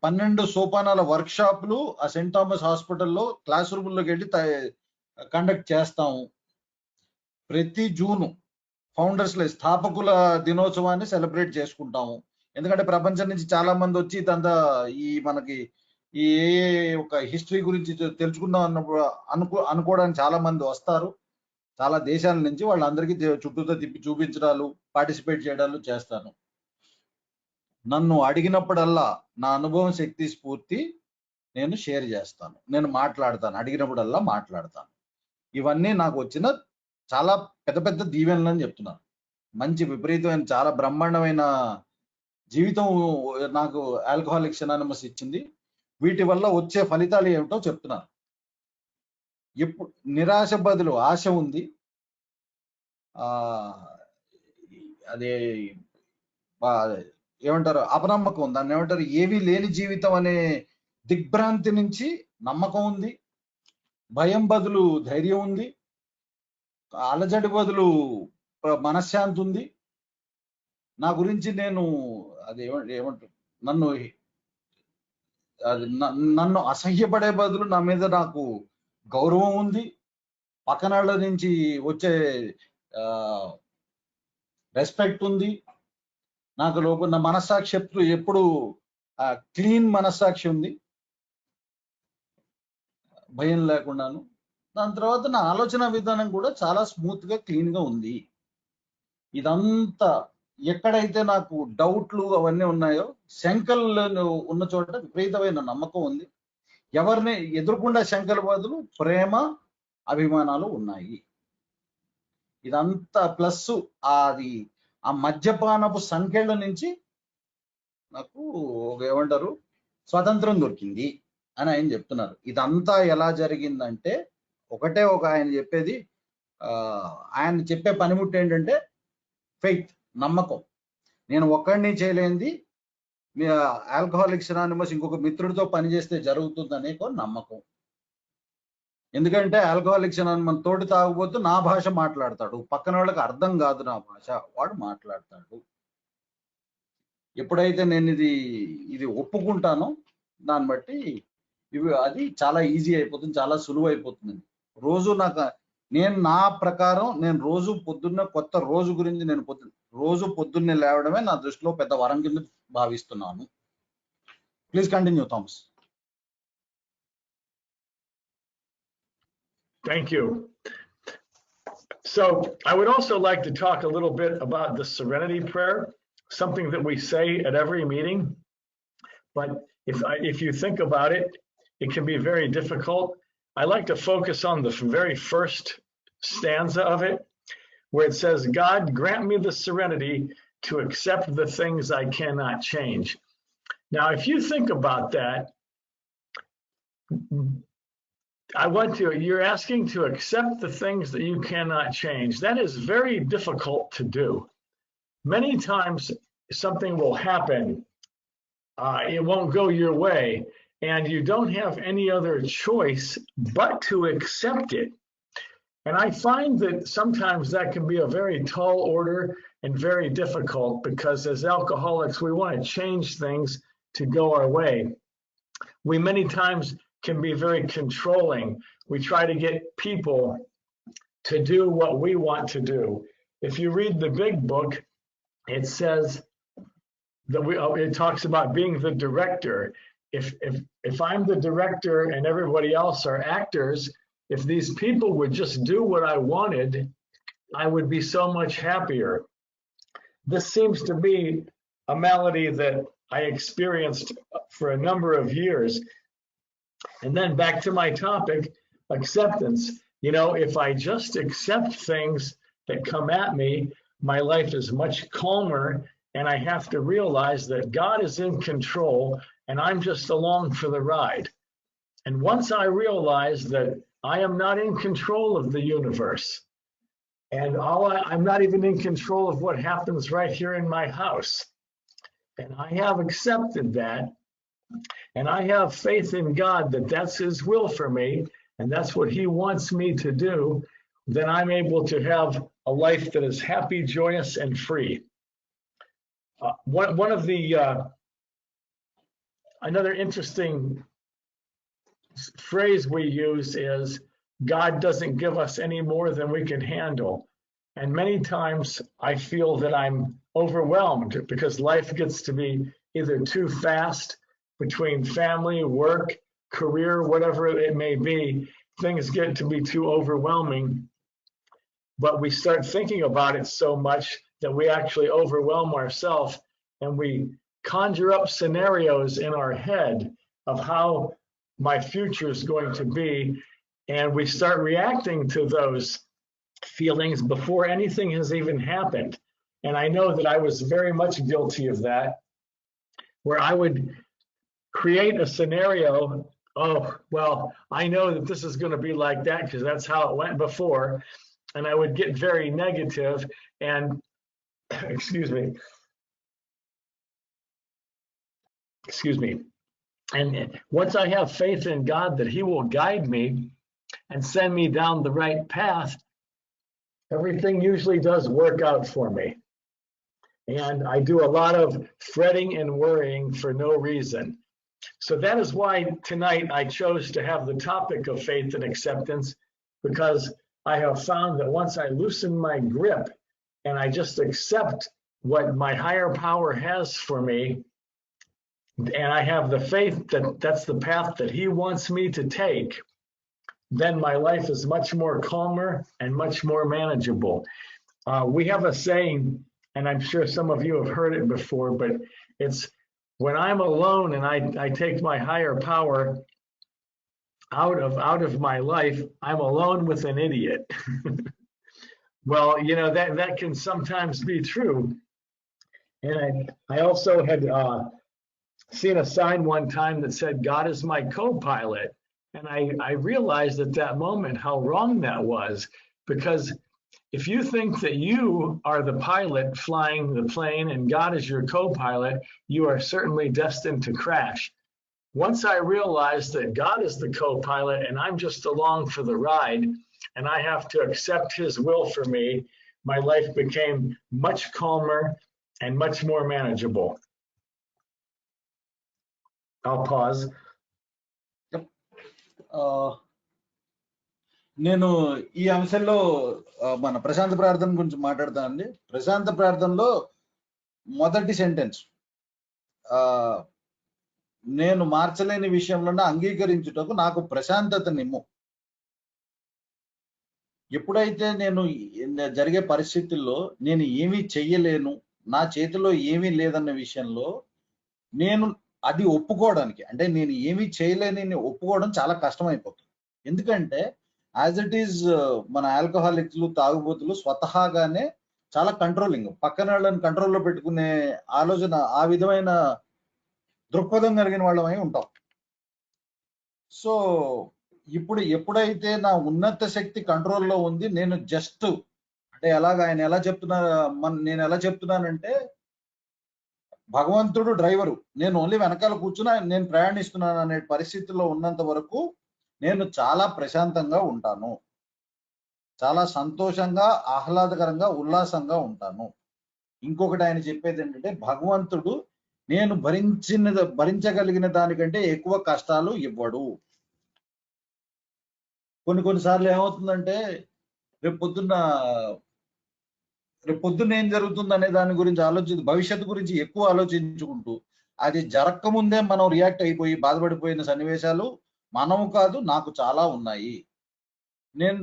12 సోపానాల వర్క్ షాప్లు ఆ సెయింట్ థామస్ హాస్పిటల్లో క్లాస్ రూమ్లోకి వెళ్ళి కండక్ట్ చేస్తాము. ప్రతి జూను ఫౌండర్స్ డే, స్థాపకుల దినోత్సవాన్ని సెలబ్రేట్ చేసుకుంటాము. ఎందుకంటే ప్రపంచం నుంచి చాలా మంది వచ్చి మనకి ఈ ఒక హిస్టరీ గురించి తెలుసుకుందాం అనుకోవడానికి చాలా మంది వస్తారు. చాలా దేశాల నుంచి వాళ్ళందరికీ చుట్టూతో తిప్పి చూపించడాలు, పార్టిసిపేట్ చేయడాలు చేస్తాను. నన్ను అడిగినప్పుడల్లా నా అనుభవం, శక్తి, స్ఫూర్తి నేను షేర్ చేస్తాను, నేను మాట్లాడతాను, అడిగినప్పుడల్లా మాట్లాడతాను. ఇవన్నీ నాకు వచ్చిన చాలా పెద్ద పెద్ద దీవెనలు అని చెప్తున్నాను. మంచి విపరీతమైన చాలా బ్రహ్మాండమైన జీవితం నాకు ఆల్కహాలిక్స్ అనానిమస్ ఇచ్చింది. వీటి వల్ల వచ్చే ఫలితాలు ఏమిటో చెప్తున్నాను. ఎప్పుడు నిరాశ బదులు ఆశ ఉంది, అదే ఏమంటారు, అపనమ్మకం ఉంది, దాన్ని ఏమంటారు, ఏమీ లేని జీవితం అనే దిగ్భ్రాంతి నుంచి నమ్మకం ఉంది, భయం బదులు ధైర్యం ఉంది, అలజడి బదులు మనశ్శాంతి ఉంది. నా గురించి నేను ఏమంటారు, నన్ను అసహ్యపడే బదులు నా మీద నాకు గౌరవం ఉంది, పక్కనాళ్ళ నుంచి వచ్చే రెస్పెక్ట్ ఉంది. నాకు లోపల నా మనస్సాక్షి ఎప్పుడు క్లీన్ మనస్సాక్షి ఉంది, భయం లేకుండాను. దాని తర్వాత నా ఆలోచన విధానం కూడా చాలా స్మూత్ గా క్లీన్ గా ఉంది. ఇదంతా ఎక్కడైతే నాకు డౌట్లు అవన్నీ ఉన్నాయో, శంకలు ఉన్న చోట విపరీతమైన నమ్మకం ఉంది. ఎవరిని ఎదురుకుండా శంకల బదులు ప్రేమ అభిమానాలు ఉన్నాయి. ఇదంతా ప్లస్ అది ఆ మద్యపానపు సంఖ్యల నుంచి నాకు ఏమంటారు స్వతంత్రం దొరికింది అని ఆయన చెప్తున్నారు. ఇదంతా ఎలా జరిగిందంటే ఒకటే ఆయన చెప్పేది, ఆయన చెప్పే పనిముట్టు ఏంటంటే ఫెయిత్, నమ్మకం. నేను ఒక్కడిని చేయలేంది, మీ ఆల్కహాలిక్స్ అనానిమస్ ఇంకొక మిత్రుడితో పనిచేస్తే జరుగుతుందనే నమ్మకం. ఎందుకంటే ఆల్కహాలిక్స్ అనానిమస్ తోటి తాగుబోతూ నా భాష మాట్లాడతాడు, పక్కన వాళ్ళకి అర్థం కాదు నా భాష, వాడు మాట్లాడతాడు. ఎప్పుడైతే నేను ఇది ఒప్పుకుంటానో దాన్ని బట్టి అది చాలా ఈజీ అయిపోతుంది, చాలా సులువు అయిపోతుందండి. రోజు నేను నా ప్రకారం నేను రోజు పొద్దున్న కొత్త రోజు గురించి నేను రోజు పొద్దున్నే లేవడమే నా దృష్టిలో పెద్ద వరం కింద భావిస్తున్నాను. Please continue, Thomas. Thank you. So I would also like to talk a little bit about the serenity prayer, something that we say at every meeting. But if you think about it, it can be very difficult. I like to focus on the very first stanza of it, where it says, God, grant me the serenity to accept the things I cannot change. Now, if you think about that, you're asking to accept the things that you cannot change. That is very difficult to do. Many times something will happen, it won't go your way, and you don't have any other choice but to accept it. And I find that sometimes that can be a very tall order and very difficult, because as alcoholics, we want to change things to go our way. We many times can be very controlling. We try to get people to do what we want to do. If you read the big book, it says that it talks about being the director. If I'm the director and everybody else are actors, if these people would just do what I wanted, I would be so much happier. This seems to be a malady that I experienced for a number of years. And then back to my topic, acceptance. You know, if I just accept things that come at me, my life is much calmer, and I have to realize that God is in control and I'm just along for the ride. And once I realize that I am not in control of the universe, and I'm not even in control of what happens right here in my house, and I have accepted that, and I have faith in God that that's His will for me, and that's what He wants me to do, then I'm able to have a life that is happy, joyous, and free. One of the another interesting phrase we use is, God doesn't give us any more than we can handle. And many times I feel that I'm overwhelmed because life gets to be either too fast between family, work, career, whatever it may be. Things get to be too overwhelming, but we start thinking about it so much that we actually overwhelm ourselves, and we conjure up scenarios in our head of how my future is going to be, and we start reacting to those feelings before anything has even happened. And I know that I was very much guilty of that, where I would create a scenario. Oh, well, I know that this is going to be like that because that's how it went before. And I would get very negative and, excuse me. And once I have faith in God that He will guide me and send me down the right path, everything usually does work out for me. And I do a lot of fretting and worrying for no reason. So that is why tonight I chose to have the topic of faith and acceptance, because I have found that once I loosen my grip and I just accept what my higher power has for me, and I have the faith that that's the path that He wants me to take, then my life is much more calmer and much more manageable. We have a saying, and I'm sure some of you have heard it before, but it's, when I'm alone and I take my higher power out of my life, I'm alone with an idiot. Well, that can sometimes be true. And I also had seen a sign one time that said, God is my co-pilot. And I realized at that moment how wrong that was, because if you think that you are the pilot flying the plane and God is your co-pilot, you are certainly destined to crash. Once I realized that God is the co-pilot and I'm just along for the ride and I have to accept his will for me, my life became much calmer and much more manageable. I'll pause. నేను ఈ అంశంలో మన ప్రశాంత ప్రార్థన గురించి మాట్లాడతానండి. ప్రశాంత ప్రార్థనలో మొదటి సెంటెన్స్, నేను మార్చలేని విషయంలోనే అంగీకరించుటకు నాకు ప్రశాంతత నిమ్ము. ఎప్పుడైతే నేను జరిగే పరిస్థితుల్లో నేను ఏమీ చెయ్యలేను, నా చేతిలో ఏమీ లేదన్న విషయంలో నేను అది ఒప్పుకోవడానికి, అంటే నేను ఏమీ చేయలేని ఒప్పుకోవడం చాలా కష్టమైపోతుంది. ఎందుకంటే యాజ్ ఇట్ ఈజ్ మన ఆల్కహాలిక్లు, తాగుబోతులు స్వతహాగానే చాలా కంట్రోలింగ్, పక్కన వాళ్ళని కంట్రోల్లో పెట్టుకునే ఆలోచన, ఆ విధమైన దృక్పథం కలిగిన వాళ్ళమై ఉంటాం. సో ఇప్పుడు ఎప్పుడైతే నా ఉన్నత శక్తి కంట్రోల్లో ఉంది, నేను జస్ట్ అంటే ఆయన ఎలా చెప్తున్నారు, నేను ఎలా చెప్తున్నానంటే భగవంతుడు డ్రైవరు, నేను ఓన్లీ వెనకాల కూర్చున్నా, నేను ప్రయాణిస్తున్నాను అనే పరిస్థితుల్లో ఉన్నంత వరకు నేను చాలా ప్రశాంతంగా ఉంటాను, చాలా సంతోషంగా, ఆహ్లాదకరంగా, ఉల్లాసంగా ఉంటాను. ఇంకొకటి ఆయన చెప్పేది ఏంటంటే, భగవంతుడు నేను భరించగలిగిన దానికంటే ఎక్కువ కష్టాలు ఇవ్వడు. కొన్నిసార్లు ఏమవుతుందంటే రేపు పొద్దున్న ఏం జరుగుతుంది అనే దాని గురించి భవిష్యత్తు గురించి ఎక్కువ ఆలోచించుకుంటూ అది జరగకముందే మనం రియాక్ట్ అయిపోయి బాధపడిపోయిన సన్నివేశాలు మనము కాదు, నాకు చాలా ఉన్నాయి. నేను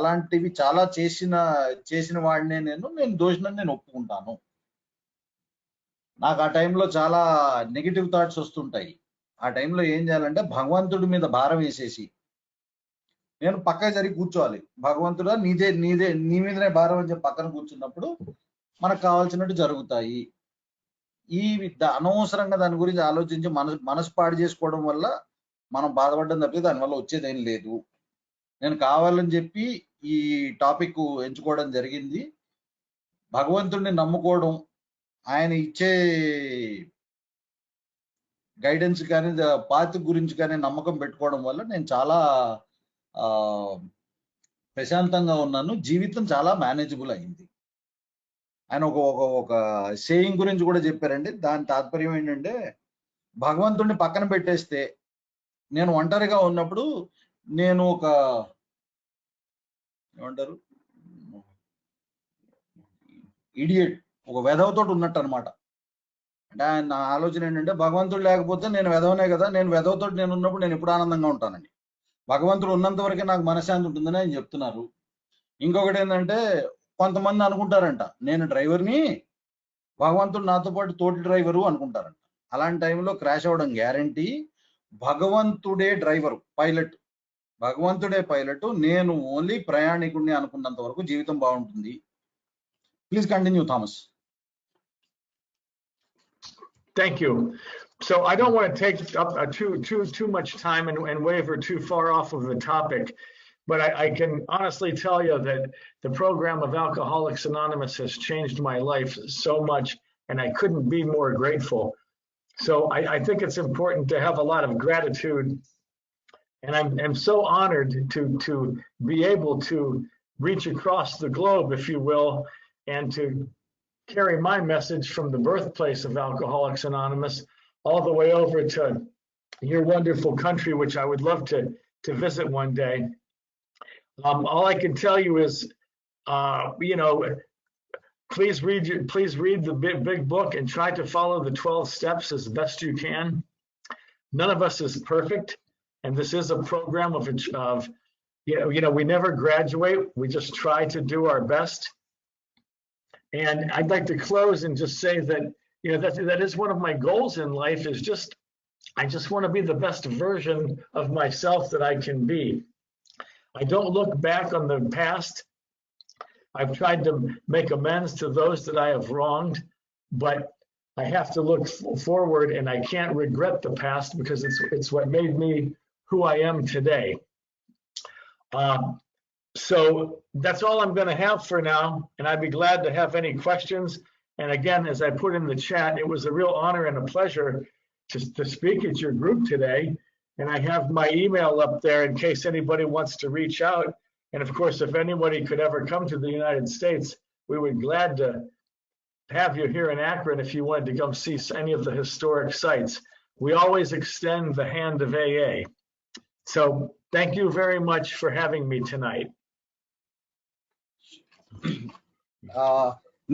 అలాంటివి చాలా చేసిన వాడినే, నేను దోషినని నేను ఒప్పుకుంటాను. నాకు ఆ టైంలో చాలా నెగిటివ్ థాట్స్ వస్తుంటాయి. ఆ టైంలో ఏం చేయాలంటే భగవంతుడి మీద భారం వేసేసి నేను పక్క జరిగి కూర్చోవాలి. భగవంతుడా నీ మీదనే భారం అని చెప్పి పక్కన కూర్చున్నప్పుడు మనకు కావాల్సినట్టు జరుగుతాయి. ఈ అనవసరంగా దాని గురించి ఆలోచించి మనసు పాడు చేసుకోవడం వల్ల మనం బాధపడడం తప్పితే దానివల్ల వచ్చేదేం లేదు. నేను కావాలని చెప్పి ఈ టాపిక్ ఎంచుకోవడం జరిగింది. భగవంతుడిని నమ్ముకోవడం, ఆయన ఇచ్చే గైడెన్స్ కానీ పాత్ గురించి కానీ నమ్మకం పెట్టుకోవడం వల్ల నేను చాలా ప్రశాంతంగా ఉన్నాను. జీవితం చాలా మేనేజబుల్ అయింది. ఆయన ఒక సేయింగ్ గురించి కూడా చెప్పారండి. దాని తాత్పర్యం ఏంటంటే, భగవంతుడిని పక్కన పెట్టేస్తే నేను ఒంటరిగా ఉన్నప్పుడు నేను ఏమంటారు, ఇడియట్, ఒక వెధవతో ఉన్నట్టు అనమాట. అంటే నా ఆలోచన ఏంటంటే, భగవంతుడు లేకపోతే నేను వెధవనే కదా, నేను వెధవతో నేను ఉన్నప్పుడు నేను ఎప్పుడు ఆనందంగా ఉంటానండి. భగవంతుడు ఉన్నంత వరకే నాకు మనశ్శాంతి ఉంటుందని ఆయన చెప్తున్నారు. ఇంకొకటి ఏంటంటే, కొంతమంది అనుకుంటారంట నేను డ్రైవర్ని, భగవంతుడు నాతో పాటు తోటి డ్రైవరు అనుకుంటారంట. అలాంటి టైంలో క్రాష్ అవ్వడం గ్యారంటీ. భగవంతుడే డ్రైవరు, పైలట్, భగవంతుడే పైలట్, నేను ఓన్లీ ప్రయాణికుడిని అనుకున్నంత వరకు జీవితం బాగుంటుంది. Please continue, Thomas. Thank you. So I don't want to take up too much time and waver too far off of the topic, but I can honestly tell you that the program of Alcoholics Anonymous has changed my life so much, and I couldn't be more grateful. So I think it's important to have a lot of gratitude, and I'm so honored to be able to reach across the globe, if you will, and to carry my message from the birthplace of Alcoholics Anonymous all the way over to your wonderful country, which I would love to visit one day. All I can tell you is, please read the big book and try to follow the 12 steps as best you can. None of us is perfect, and this is a program of we never graduate. We just try to do our best. And I'd like to close and just say that that is one of my goals in life, is just I just want to be the best version of myself that I can be. I don't look back on the past. I've tried to make amends to those that I have wronged, but I have to look forward, and I can't regret the past because it's what made me who I am today. So that's all I'm going to have for now, and I'd be glad to have any questions. And again, as I put in the chat, it was a real honor and a pleasure to speak at your group today. And I have my email up there in case anybody wants to reach out. And of course, if anybody could ever come to the United States, we would be glad to have you here in Akron if you wanted to come see any of the historic sites. We always extend the hand of AA. So thank you very much for having me tonight.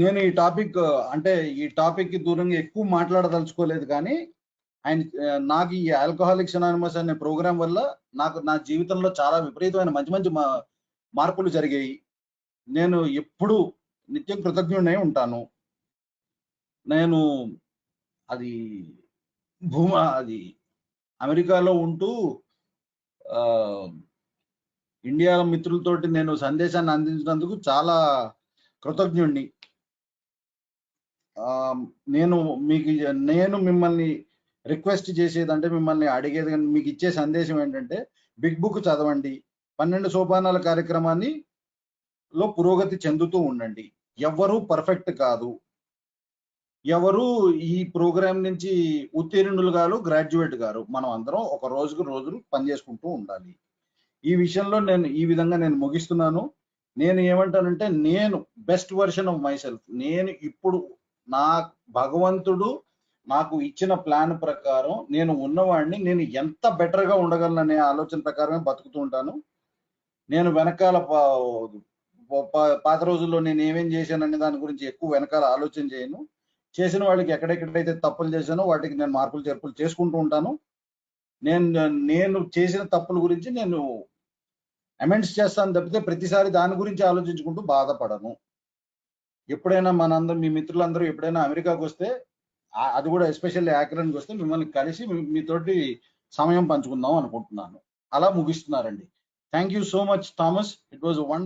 నేను ఈ topic అంటే ఈ topic కి దూరంగా ఎక్కువ మాట్లాడదలుచుకోలేదు, కానీ నాకు ఈ ఆల్కహాలిక్స్ అనానిమస్ అనే ప్రోగ్రాం వల్ల నాకు నా జీవితంలో చాలా విపరీతమైన మంచి మంచి మార్పులు జరిగాయి. నేను ఎప్పుడు నిత్యం కృతజ్ఞుడై ఉంటాను. నేను అది అమెరికాలో ఉంటూ ఇండియా మిత్రులతోటి నేను సందేశాన్ని అందించినందుకు చాలా కృతజ్ఞుడిని. నేను మిమ్మల్ని రిక్వెస్ట్ చేసేది, అంటే మిమ్మల్ని అడిగేది, మీకు ఇచ్చే సందేశం ఏంటంటే బిగ్ బుక్ చదవండి, 12 సోపానాల కార్యక్రమాన్ని లో పురోగతి చెందుతూ ఉండండి. ఎవరు పర్ఫెక్ట్ కాదు, ఎవరు ఈ ప్రోగ్రాం నుంచి ఉత్తీర్ణులు గారు, గ్రాడ్యుయేట్ గారు, మనం అందరం ఒక రోజులు పనిచేసుకుంటూ ఉండాలి. ఈ విషయంలో నేను ఈ విధంగా నేను ముగిస్తున్నాను. నేను ఏమంటానంటే, నేను best version of my self, నేను ఇప్పుడు నా భగవంతుడు నాకు ఇచ్చిన ప్లాన్ ప్రకారం నేను ఉన్నవాడిని, నేను ఎంత బెటర్ గా ఉండగలననే ఆలోచన ప్రకారమే బతుకుతూ ఉంటాను. నేను వెనకాల పాత రోజుల్లో నేను ఏమేం చేశాననే దాని గురించి ఎక్కువ వెనకాల ఆలోచన చేయను. చేసిన వాళ్ళకి ఎక్కడెక్కడైతే తప్పులు చేశానో వాటికి నేను మార్పులు చేర్పులు చేసుకుంటూ ఉంటాను. నేను చేసిన తప్పుల గురించి నేను అమెండ్స్ చేస్తాను తప్పితే ప్రతిసారి దాని గురించి ఆలోచించుకుంటూ బాధపడను. ఎప్పుడైనా మనందరం, మీ మిత్రులందరూ ఎప్పుడైనా అమెరికాకు వస్తే, అది కూడా ఎస్పెషల్లీ ఆక్రన్కి వస్తే మిమ్మల్ని కలిసి మీతోటి సమయం పంచుకుందాం అనుకుంటున్నాను. అలా ముగిస్తున్నారండి. Thank you so much Thomas. It was wonderful.